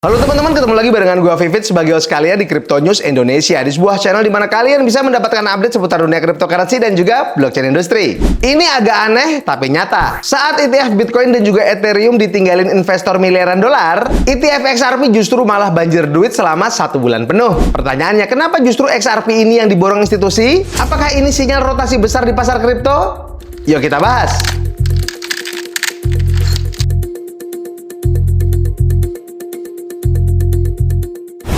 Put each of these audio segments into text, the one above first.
Halo teman-teman, ketemu lagi barengan gue Vivit sebagai host kalian di Crypto News Indonesia, di sebuah channel di mana kalian bisa mendapatkan update seputar dunia cryptocurrency dan juga blockchain industry. Ini agak aneh tapi nyata. Saat ETF Bitcoin dan juga Ethereum ditinggalin investor miliaran dolar, ETF XRP justru malah banjir duit selama 1 bulan penuh. Pertanyaannya, kenapa justru XRP ini yang diborong institusi? Apakah ini sinyal rotasi besar di pasar kripto? Yuk kita bahas.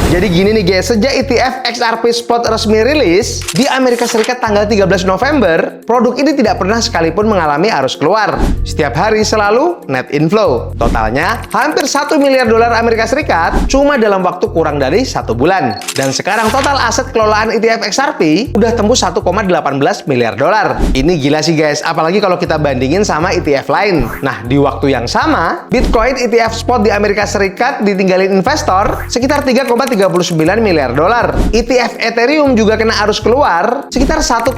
Jadi gini nih guys, sejak ETF XRP Spot resmi rilis di Amerika Serikat tanggal 13 November, produk ini tidak pernah sekalipun mengalami arus keluar. Setiap hari selalu net inflow. Totalnya hampir 1 miliar dolar Amerika Serikat cuma dalam waktu kurang dari 1 bulan. Dan sekarang total aset kelolaan ETF XRP udah tembus 1,18 miliar dolar. Ini gila sih guys, apalagi kalau kita bandingin sama ETF lain. Nah, di waktu yang sama, Bitcoin ETF Spot di Amerika Serikat ditinggalin investor sekitar 3,39 miliar dolar. ETF Ethereum juga kena arus keluar sekitar 1,26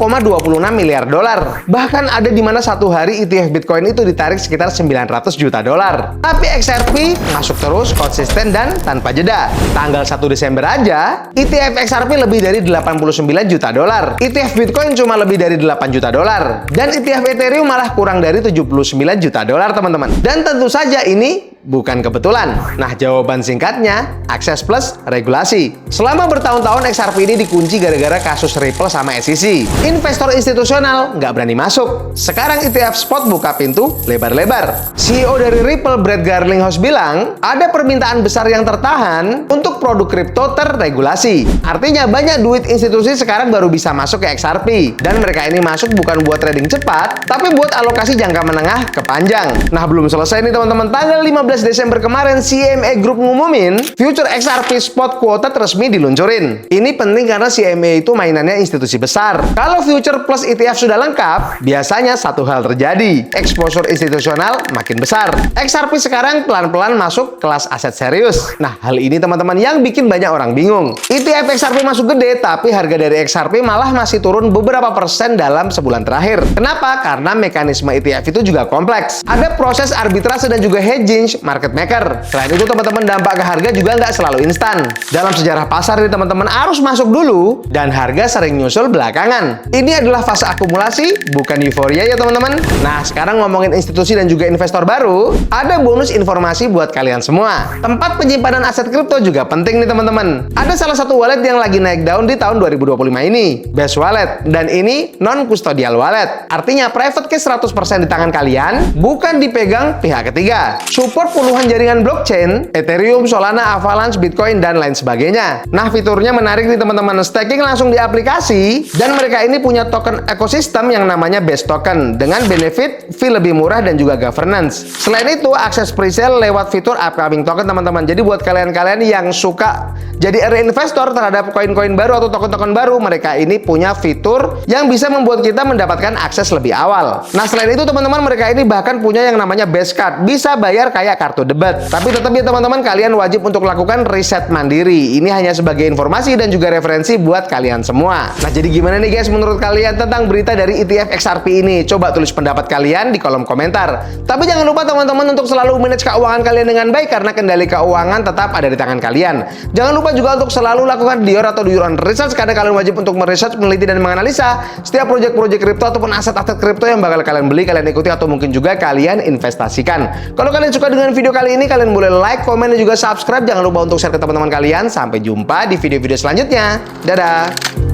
miliar dolar. Bahkan ada di mana satu hari ETF Bitcoin itu ditarik sekitar 900 juta dolar. Tapi XRP masuk terus, konsisten dan tanpa jeda. Tanggal 1 Desember aja, ETF XRP lebih dari 89 juta dolar. ETF Bitcoin cuma lebih dari 8 juta dolar. Dan ETF Ethereum malah kurang dari 79 juta dolar, teman-teman. Dan tentu saja ini bukan kebetulan. Nah, jawaban singkatnya, akses plus regulasi. Selama bertahun-tahun XRP ini dikunci gara-gara kasus Ripple sama SEC. Investor institusional nggak berani masuk. Sekarang ETF Spot buka pintu lebar-lebar. CEO dari Ripple, Brad Garlinghouse bilang, ada permintaan besar yang tertahan untuk produk kripto terregulasi. Artinya banyak duit institusi sekarang baru bisa masuk ke XRP. Dan mereka ini masuk bukan buat trading cepat, tapi buat alokasi jangka menengah ke panjang. Nah, belum selesai nih teman-teman. Tanggal 15 Desember kemarin, CME Group ngumumin future XRP Spot quoted resmi diluncurin. Ini penting karena CME itu mainannya institusi besar. Kalau future plus ETF sudah lengkap, biasanya satu hal terjadi, exposure institusional makin besar. XRP sekarang pelan-pelan masuk kelas aset serius. Nah, hal ini teman-teman yang bikin banyak orang bingung. ETF XRP masuk gede, tapi harga dari XRP malah masih turun beberapa persen dalam sebulan terakhir. Kenapa? Karena mekanisme ETF itu juga kompleks. Ada proses arbitrase dan juga hedging market maker. Selain itu teman-teman, dampak ke harga juga nggak selalu instan. Dalam sejarah pasar ini teman-teman, arus masuk dulu dan harga sering nyusul belakangan. Ini adalah fase akumulasi, bukan euforia ya teman-teman. Nah, sekarang ngomongin institusi dan juga investor baru, ada bonus informasi buat kalian semua. Tempat penyimpanan aset kripto juga penting nih teman-teman. Ada salah satu wallet yang lagi naik daun di tahun 2025 ini, Base Wallet. Dan ini non-custodial wallet. Artinya private key 100% di tangan kalian, bukan dipegang pihak ketiga. Support puluhan jaringan blockchain, Ethereum, Solana, Avalanche, Bitcoin, dan lain sebagainya. Nah, fiturnya menarik nih teman-teman. Staking langsung di aplikasi, dan mereka ini punya token ekosistem yang namanya Base Token, dengan benefit fee lebih murah dan juga governance. Selain itu, akses presale lewat fitur upcoming token teman-teman. Jadi buat kalian-kalian yang suka jadi early investor terhadap koin-koin baru atau token-token baru, mereka ini punya fitur yang bisa membuat kita mendapatkan akses lebih awal. Nah, selain itu teman-teman, mereka ini bahkan punya yang namanya Base Card, bisa bayar kayak kartu debat. Tapi tetap ya teman-teman, kalian wajib untuk lakukan riset mandiri. Ini hanya sebagai informasi dan juga referensi buat kalian semua. Nah, jadi gimana nih guys menurut kalian tentang berita dari ETF XRP ini? Coba tulis pendapat kalian di kolom komentar. Tapi jangan lupa teman-teman untuk selalu manage keuangan kalian dengan baik, karena kendali keuangan tetap ada di tangan kalian. Jangan lupa juga untuk selalu lakukan DIOR atau do your own research, karena kalian wajib untuk meresearch, meneliti, dan menganalisa setiap proyek-proyek kripto ataupun aset-aset kripto yang bakal kalian beli, kalian ikuti, atau mungkin juga kalian investasikan. Kalau kalian suka dengan video kali ini, kalian boleh like, komen, dan juga subscribe. Jangan lupa untuk share ke teman-teman kalian. Sampai jumpa di video-video selanjutnya. Dadah!